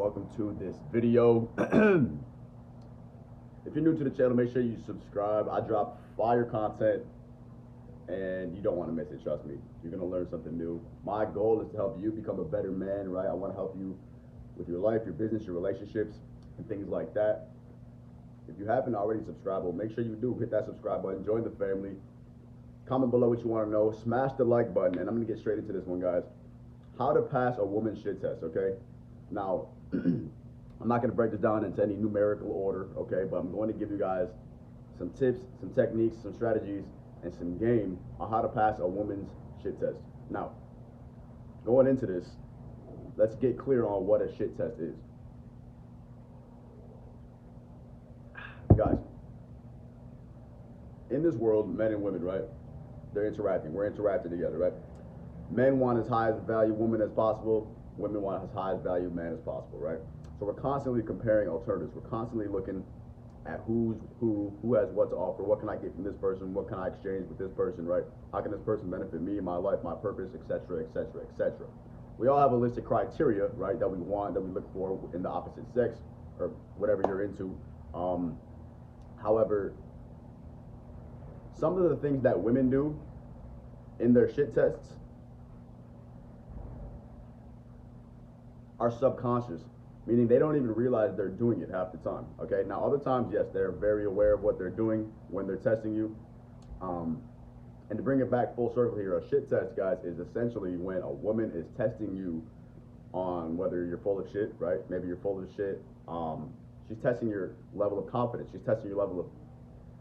welcome to this video. If you're new to the channel, make sure you subscribe. I drop fire content and you don't want to miss it, trust me. You're going to learn something new. My goal is to help you become a better man, right? I want to help you with your life, your business, your relationships, and things like that. If you haven't already subscribed, well, make sure you do. Hit that subscribe button, join the family. Comment below what you want to know. Smash the like button, and I'm going to get straight into this one, guys. How to pass a woman's shit test, okay? Now, I'm not going to break this down into any numerical order, okay? But I'm going to give you guys some tips, some techniques, some strategies, and some game on how to pass a woman's shit test. Now, going into this, let's get clear on what a shit test is. Guys, in this world, men and women, right? They're interacting. We're interacting together, right? Men want as high as value woman as possible. Women want as high as value man as possible, right? So we're constantly comparing alternatives. We're constantly looking at who has what to offer. What can I get from this person? What can I exchange with this person, right? How can this person benefit me, my life, my purpose, etc., etc., etc. We all have a list of criteria, right, that we want, that we look for in the opposite sex or whatever you're into. However, some of the things that women do in their shit tests are subconscious, meaning they don't even realize they're doing it half the time, okay? Now, other times, yes, they're very aware of what they're doing when they're testing you. And to bring it back full circle here, a shit test, guys, is essentially when a woman is testing you on whether you're full of shit, right? Maybe you're full of shit. She's testing your level of confidence. She's testing your level of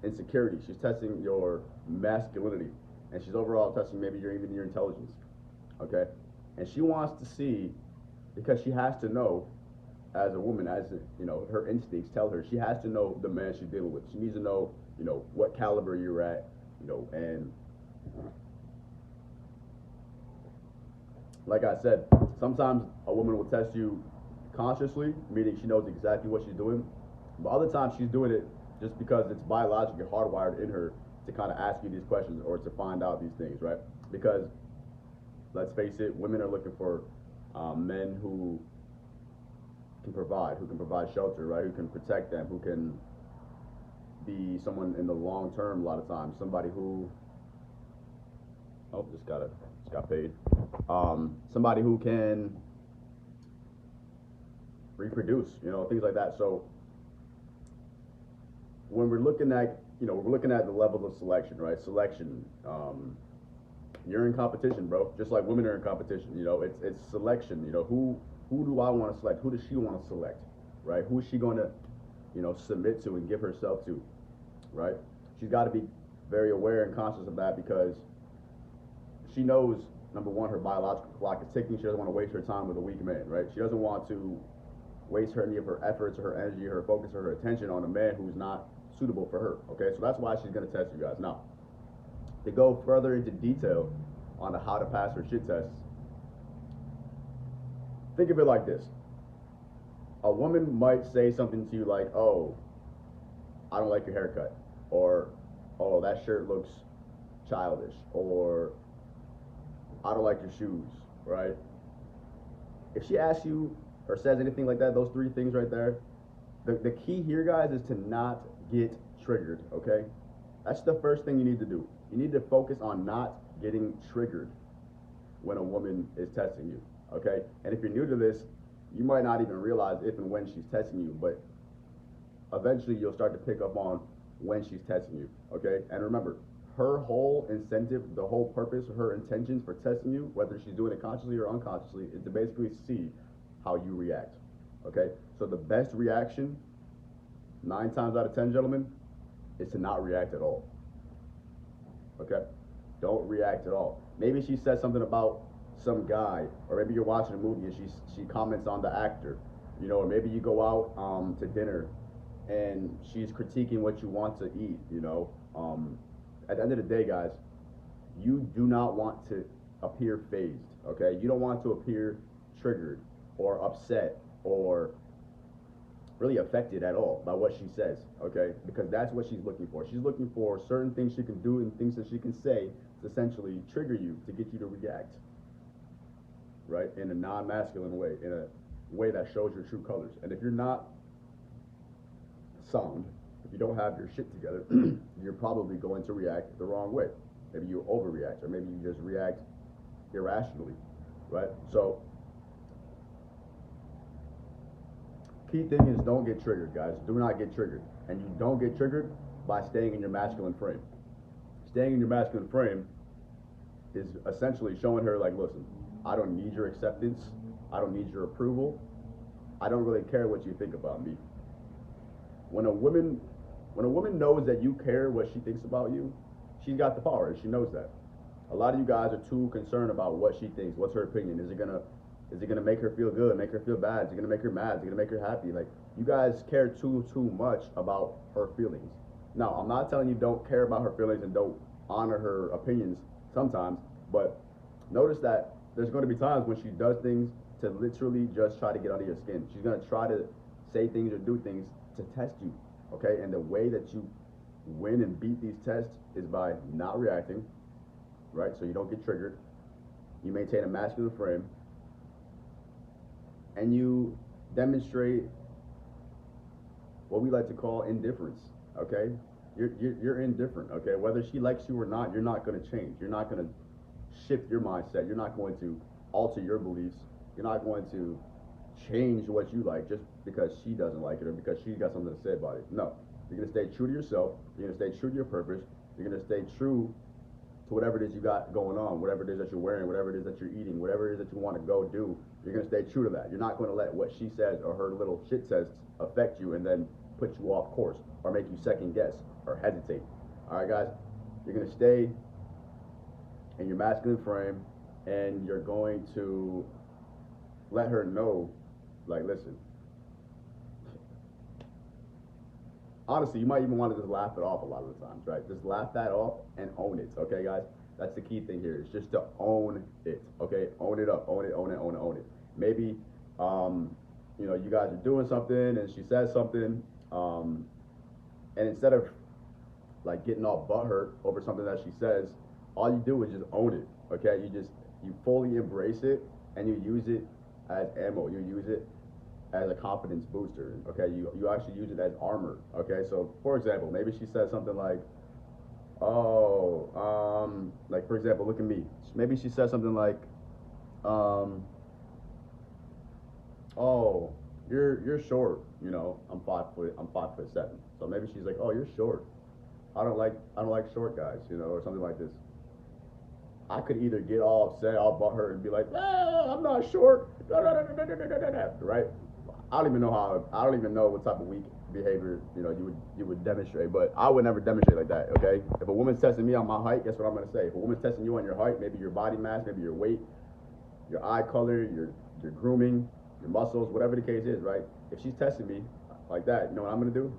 insecurity. She's testing your masculinity. And she's overall testing maybe even your intelligence, okay? And she wants to see, because she has to know, as a woman, as you know, her instincts tell her, she has to know the man she's dealing with. She needs to know, you know, what caliber you're at, you know, and like I said, sometimes a woman will test you consciously, meaning she knows exactly what she's doing, but other times she's doing it just because it's biologically hardwired in her to kind of ask you these questions or to find out these things, right? Because let's face it, women are looking for men who can provide shelter, right? Who can protect them, who can be someone in the long term. A lot of times, somebody who just got paid. Somebody who can reproduce, you know, things like that. So when we're looking at, you know, we're looking at the level of selection, right? Selection. You're in competition, bro. Just like women are in competition. You know, it's selection. You know, who do I want to select? Who does she want to select, right? Who is she going to, you know, submit to and give herself to, right? She's got to be very aware and conscious of that, because she knows, number one, her biological clock is ticking. She doesn't want to waste her time with a weak man, right? She doesn't want to waste any of her efforts or her energy, her focus, or her attention on a man who's not suitable for her, okay? So that's why she's going to test you guys. Now, to go further into detail on how to pass her shit tests, think of it like this. A woman might say something to you like, oh, I don't like your haircut, or oh, that shirt looks childish, or I don't like your shoes, right? If she asks you or says anything like that, those three things right there, the key here, guys, is to not get triggered, okay? That's the first thing you need to do. You need to focus on not getting triggered when a woman is testing you, okay? And if you're new to this, you might not even realize if and when she's testing you, but eventually you'll start to pick up on when she's testing you, okay? And remember, her whole incentive, the whole purpose, her intentions for testing you, whether she's doing it consciously or unconsciously, is to basically see how you react, okay? So the best reaction, 9 times out of 10, gentlemen, is to not react at all, okay? Don't react at all. Maybe she says something about some guy, or maybe you're watching a movie and she comments on the actor, you know, or maybe you go out to dinner and she's critiquing what you want to eat, you know. At the end of the day, guys, you do not want to appear phased, okay? You don't want to appear triggered or upset or really affected at all by what she says, okay? Because that's what she's looking for. She's looking for certain things she can do and things that she can say to essentially trigger you, to get you to react, right? In a non-masculine way, in a way that shows your true colors. And if you're not sound, if you don't have your shit together, you're probably going to react the wrong way. Maybe you overreact, or maybe you just react irrationally, right? So, key thing is don't get triggered, guys. Do not get triggered. And you don't get triggered by staying in your masculine frame. Staying in your masculine frame is essentially showing her, like, listen, I don't need your acceptance. I don't need your approval. I don't really care what you think about me. When a woman knows that you care what she thinks about you, she's got the power, and she knows that. A lot of you guys are too concerned about what she thinks. What's her opinion? Is it gonna make her feel good? Make her feel bad? Is it gonna make her mad? Is it gonna make her happy? Like, you guys care too much about her feelings. Now, I'm not telling you don't care about her feelings and don't honor her opinions sometimes, but notice that there's going to be times when she does things to literally just try to get under your skin. She's going to try to say things or do things to test you, okay? And the way that you win and beat these tests is by not reacting, right? So you don't get triggered. You maintain a masculine frame, and you demonstrate what we like to call indifference, okay? You're indifferent, okay? Whether she likes you or not, you're not going to change. You're not going to shift your mindset. You're not going to alter your beliefs. You're not going to change what you like just because she doesn't like it or because she got something to say about it. No. You're going to stay true to yourself. You're going to stay true to your purpose. You're going to stay true to whatever it is you got going on, whatever it is that you're wearing, whatever it is that you're eating, whatever it is that you want to go do. You're going to stay true to that. You're not going to let what she says or her little shit says affect you and then put you off course or make you second guess or hesitate. All right, guys? You're going to stay in your masculine frame, and you're going to let her know, like, listen, honestly, you might even want to just laugh it off a lot of the times, right? Just laugh that off and own it, okay, guys? That's the key thing here, is just to own it, okay? Own it up, own it, own it, own it, own it. Maybe, you know, you guys are doing something and she says something, and instead of like getting all butthurt over something that she says, all you do is just own it, okay? You fully embrace it, and you use it as ammo. You use it as a confidence booster, okay? You actually use it as armor, okay? So, for example, maybe she says something like, like, for example, look at me. Maybe she says something like, oh, you're short, you know, I'm 5'7". So maybe she's like, oh, you're short. I don't like short guys, you know, or something like this. I could either get all upset, all butthurt, and be like, I'm not short, right? I don't even know what type of weak behavior, you know, you would demonstrate, but I would never demonstrate like that, okay? If a woman's testing me on my height, guess what I'm gonna say? If a woman's testing you on your height, maybe your body mass, maybe your weight, your eye color, your grooming, your muscles, whatever the case is, right? If she's testing me like that, you know what I'm gonna do?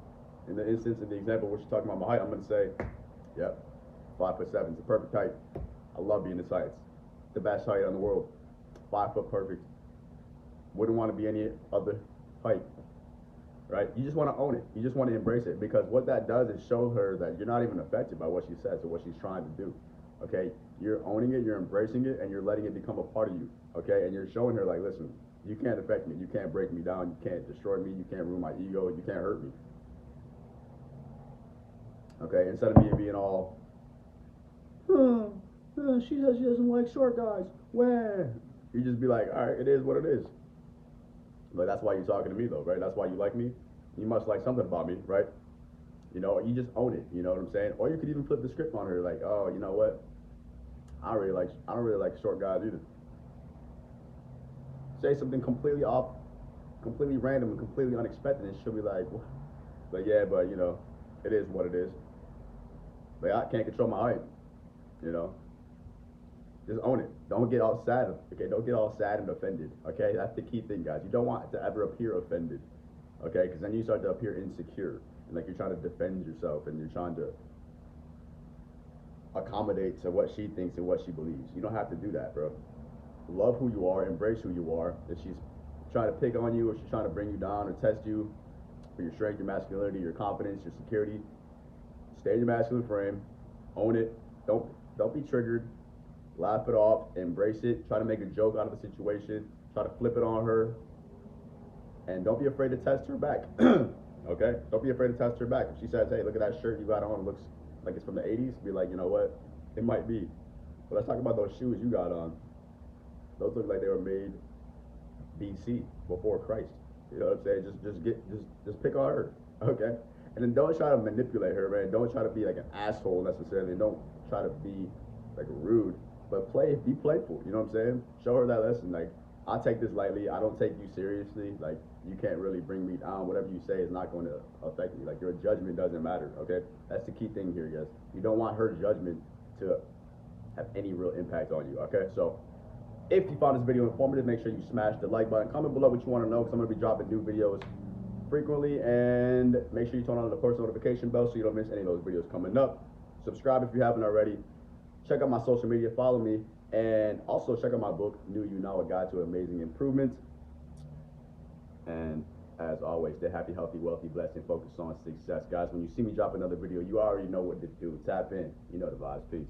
In the instance, in the example where she's talking about my height, I'm gonna say, yep, 5'7", it's the perfect height. I love being this height. It's the best height in the world. 5 foot perfect. Wouldn't want to be any other height, right? You just want to own it. You just want to embrace it, because what that does is show her that you're not even affected by what she says or what she's trying to do, okay? You're owning it, you're embracing it, and you're letting it become a part of you, okay? And you're showing her, like, listen, you can't affect me. You can't break me down. You can't destroy me. You can't ruin my ego. You can't hurt me. Okay, instead of me being all, she says she doesn't like short guys. Wah. You just be like, all right, it is what it is. But that's why you're talking to me, though, right? That's why you like me. You must like something about me, right? You know, you just own it. You know what I'm saying? Or you could even flip the script on her, like, oh, you know what? I don't really like short guys either. Say something completely off, completely random and completely unexpected, and she'll be like, well, but yeah, but you know, it is what it is. Like, I can't control my height, you know. Just own it. Don't get all sad, okay? Don't get all sad and offended, okay? That's the key thing, guys. You don't want to ever appear offended, okay? Because then you start to appear insecure, and like you're trying to defend yourself, and you're trying to accommodate to what she thinks and what she believes. You don't have to do that, bro. Love who you are, embrace who you are. If she's trying to pick on you, or she's trying to bring you down or test you for your strength, your masculinity, your confidence, your security, stay in your masculine frame, own it. Don't be triggered. Laugh it off, embrace it, try to make a joke out of the situation, try to flip it on her, And don't be afraid to test her back. Okay? Don't be afraid to test her back. If she says, hey, look at that shirt you got on, it looks like it's from the 80s, be like, you know what? It might be. But let's talk about those shoes you got on. Those look like they were made BC, before Christ. You know what I'm saying? Just pick on her. Okay? And then don't try to manipulate her, man. Don't try to be like an asshole necessarily. Don't try to be like rude. But be playful. You know what I'm saying? Show her that lesson. Like, I take this lightly. I don't take you seriously. Like, you can't really bring me down. Whatever you say is not going to affect me. Like, your judgment doesn't matter. Okay? That's the key thing here, guys. You don't want her judgment to have any real impact on you. Okay? So, if you found this video informative, make sure you smash the like button. Comment below what you want to know, because I'm going to be dropping new videos frequently. And make sure you turn on the post notification bell so you don't miss any of those videos coming up. Subscribe if you haven't already. Check out my social media, follow me, and also check out my book, New You Now, A Guide to Amazing Improvement. And as always, stay happy, healthy, wealthy, blessed, and focus on success. Guys, when you see me drop another video, you already know what to do. Tap in. You know the vibes. Peace.